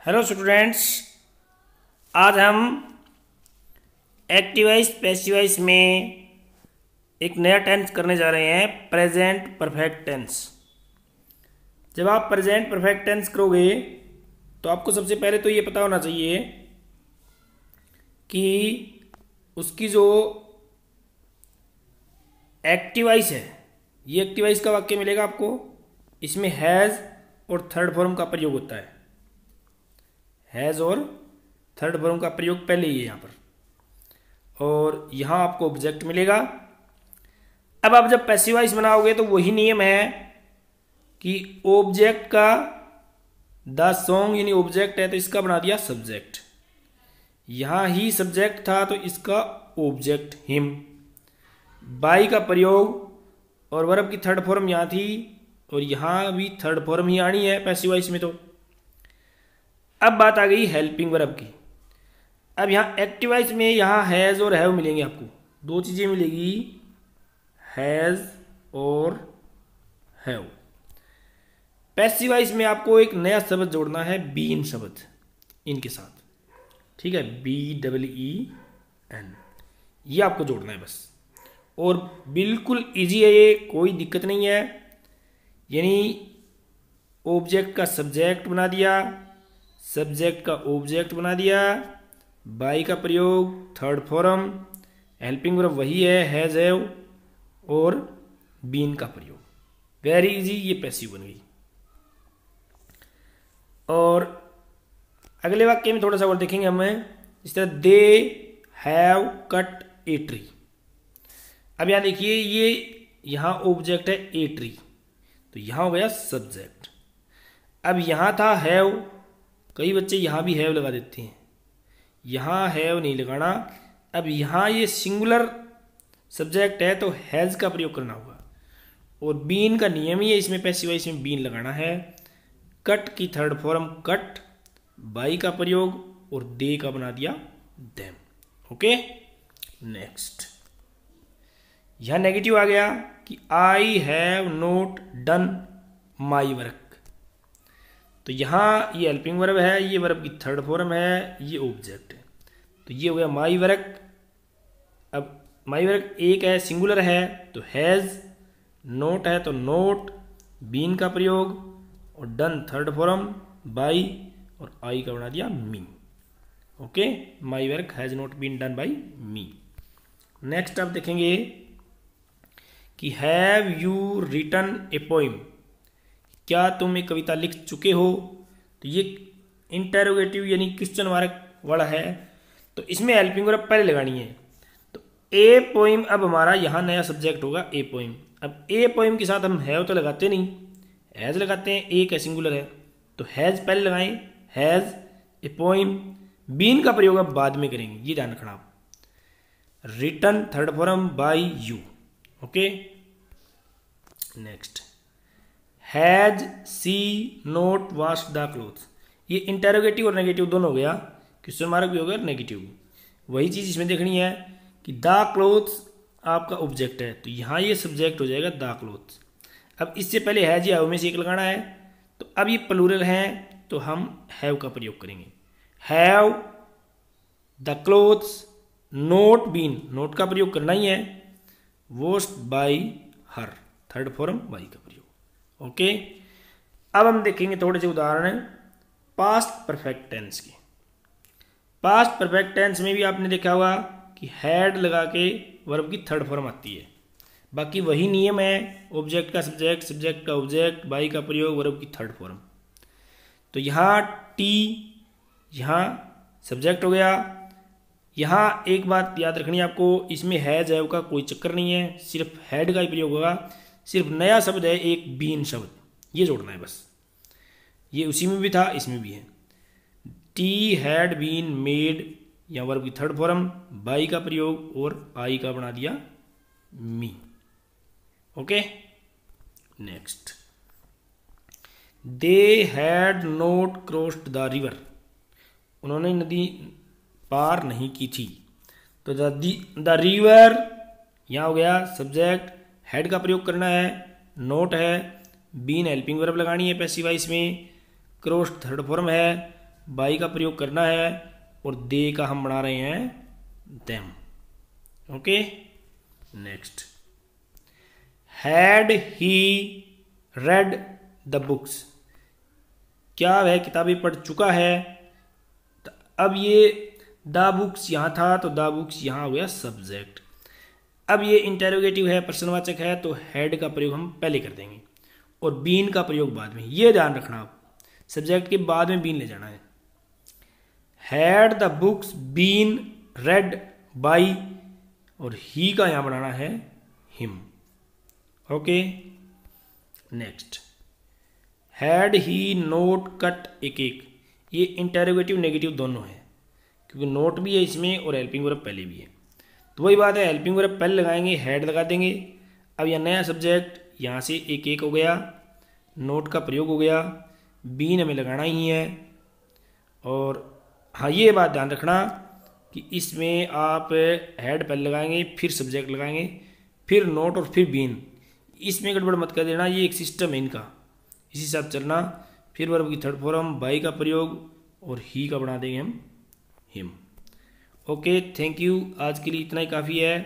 Hello students, आज हम active voice passive voice में एक नया टेंस करने जा रहे हैं, प्रेजेंट परफेक्ट टेंस। जब आप प्रेजेंट परफेक्ट टेंस करोगे तो आपको सबसे पहले तो ये पता होना चाहिए कि उसकी जो एक्टिव वॉइस है, ये एक्टिव वॉइस का वाक्य मिलेगा आपको। इसमें हैज़ और थर्ड फॉर्म का प्रयोग होता है। हैज़ और थर्ड फॉर्म का प्रयोग पहले ही है यहाँ पर, और यहाँ आपको ऑब्जेक्ट मिलेगा। अब आप जब पैसिव वॉइस बनाओगे तो वही नियम है कि ऑब्जेक्ट का द सॉन्ग यानी ऑब्जेक्ट है तो इसका बना दिया सब्जेक्ट। यहाँ ही सब्जेक्ट था तो इसका ऑब्जेक्ट हिम। बाई का प्रयोग और वर्ब की थर्ड फॉर्म यहाँ थी और यहाँ भी थर्ड फॉर्म ही आनी है पैसिव वॉइस में। तो अब बात आ गई हेल्पिंग वर्ब की। अब यहाँ एक्टिव वॉइस में यहाँ हैज़ और हैव मिलेंगे आपको, दो चीज़ें मिलेगी, हैज़ और हैव। पैसिव वॉइस में आपको एक नया शब्द जोड़ना है, बीन शब्द इनके साथ, ठीक है, BEEN, ये आपको जोड़ना है बस। और बिल्कुल इजी है ये, कोई दिक्कत नहीं है। यानी ऑब्जेक्ट का सब्जेक्ट बना दिया, सब्जेक्ट का ऑब्जेक्ट बना दिया, बाई का प्रयोग, थर्ड फॉर्म, हेल्पिंग वर्ब वही है हैज़ हैव, और बीन का प्रयोग। वेरी इजी, ये पैसिव बन गई। और अगले वाक्य में थोड़ा सा और देखेंगे हमें, इस तरह they have cut a tree. अब यहां देखिए, ये यहां ऑब्जेक्ट है ए ट्री, तो यहां हो गया सब्जेक्ट। अब यहां था हैव, कई बच्चे यहां भी हैव लगा देते हैं, यहां हैव नहीं लगाना। अब यहां ये सिंगुलर सब्जेक्ट है तो हैज का प्रयोग करना होगा, और बीन का नियम ही है इसमें पैसिव वॉइस में बीन लगाना है। कट की थर्ड फॉर्म कट, बाई का प्रयोग और दे का बना दिया देम। ओके, नेक्स्ट यहां नेगेटिव आ गया कि I have not done my work. तो यहाँ ये हेल्पिंग वर्ब है, ये वर्ब की थर्ड फॉर्म है, ये ऑब्जेक्ट है, तो ये हो गया माई वर्क। अब माई वर्क एक है, सिंगुलर है तो हैज़, नोट है तो नोट, बीन का प्रयोग और डन थर्ड फॉर्म, बाई और आई का बना दिया me. Okay, my work has not been done by me. Next आप देखेंगे कि have you written a poem, क्या तुम एक कविता लिख चुके हो। तो ये इंटेरोगेटिव यानी क्वेश्चन मार्क वाला है, तो इसमें हेल्पिंग वर्ब पहले लगानी है। तो ए पोइम, अब हमारा यहाँ नया सब्जेक्ट होगा ए पोइम। अब ए पोइम के साथ हम हैव तो लगाते नहीं, हैज लगाते हैं, एक है सिंगुलर है तो हैज पहले लगाएं, हैज ए पोइम। बीन का प्रयोग अब बाद में करेंगे, ये ध्यान रखना आप। Written third form by you. Okay, next has she not wash the clothes. ये इंटेरोगेटिव और नेगेटिव दोनों हो गया, क्वेश्चन मार्क भी हो गया, नेगेटिव भी। वही चीज़ इसमें देखनी है कि द क्लोथ्स आपका ऑब्जेक्ट है, तो यहाँ ये सब्जेक्ट हो जाएगा द क्लोथ्स। अब इससे पहले हैज या हैव में से एक लगाना है, तो अब ये प्लूरल हैं तो हम हैव का प्रयोग करेंगे। Have the clothes not been, not का प्रयोग करना ही है, washed by her, third form by का प्रयोग। ओके, अब हम देखेंगे थोड़े से उदाहरण पास्ट परफेक्ट टेंस के। पास्ट परफेक्ट टेंस में भी आपने देखा होगा कि हैड लगा के वर्ब की थर्ड फॉर्म आती है। बाकी वही नियम है, ऑब्जेक्ट का सब्जेक्ट, सब्जेक्ट का ऑब्जेक्ट, बाई का प्रयोग, वर्ब की थर्ड फॉर्म। तो यहाँ टी, यहाँ सब्जेक्ट हो गया। यहाँ एक बात याद रखनी है आपको, इसमें हैज हैव का कोई चक्कर नहीं है, सिर्फ हैड का ही प्रयोग होगा। सिर्फ नया शब्द है एक बीन शब्द, ये जोड़ना है बस। ये उसी में भी था, इसमें भी है। टी हैड बीन मेड, या वर्ब की थर्ड फॉर्म, बाई का प्रयोग और आई का बना दिया me. Okay, next they had not crossed the river, उन्होंने नदी पार नहीं की थी। तो द रिवर यहाँ हो गया सब्जेक्ट, हेड का प्रयोग करना है, नोट है, बीन हेल्पिंग वर्ब लगानी है पैसिव वॉइस में, क्रॉस्ड थर्ड फॉर्म है, बाई का प्रयोग करना है और दे का हम बना रहे हैं them. Okay, next, had he read the books, क्या वह किताबें पढ़ चुका है। अब ये द बुक्स यहाँ था तो द बुक्स यहाँ हो गया सब्जेक्ट। अब ये इंटेरोगेटिव है, प्रश्नवाचक है, तो हैड का प्रयोग हम पहले कर देंगे और बीन का प्रयोग बाद में। ये ध्यान रखना, आप सब्जेक्ट के बाद में बीन ले जाना है। Had the books been read by, और ही का यहां बनाना है him. Okay, next, had he not cut a cake, ये इंटेरोगेटिव नेगेटिव दोनों है क्योंकि नोट भी है इसमें और हेल्पिंग वर्ब पहले भी है। तो वही बात है, हेल्पिंग वर्ब पहले लगाएंगे, हैड लगा देंगे। अब यह नया सब्जेक्ट यहाँ से एक एक हो गया, नोट का प्रयोग हो गया, बीन हमें लगाना ही है। और हाँ, ये बात ध्यान रखना कि इसमें आप हैड पहले लगाएंगे, फिर सब्जेक्ट लगाएंगे, फिर नोट और फिर बीन। इसमें गड़बड़ मत कर देना, ये एक सिस्टम है इनका, इसी साथ चलना। फिर वर्ब की थर्ड फॉर्म बाई का प्रयोग और ही का बना देंगे हम हिम। ओके, थैंक यू, आज के लिए इतना ही काफ़ी है।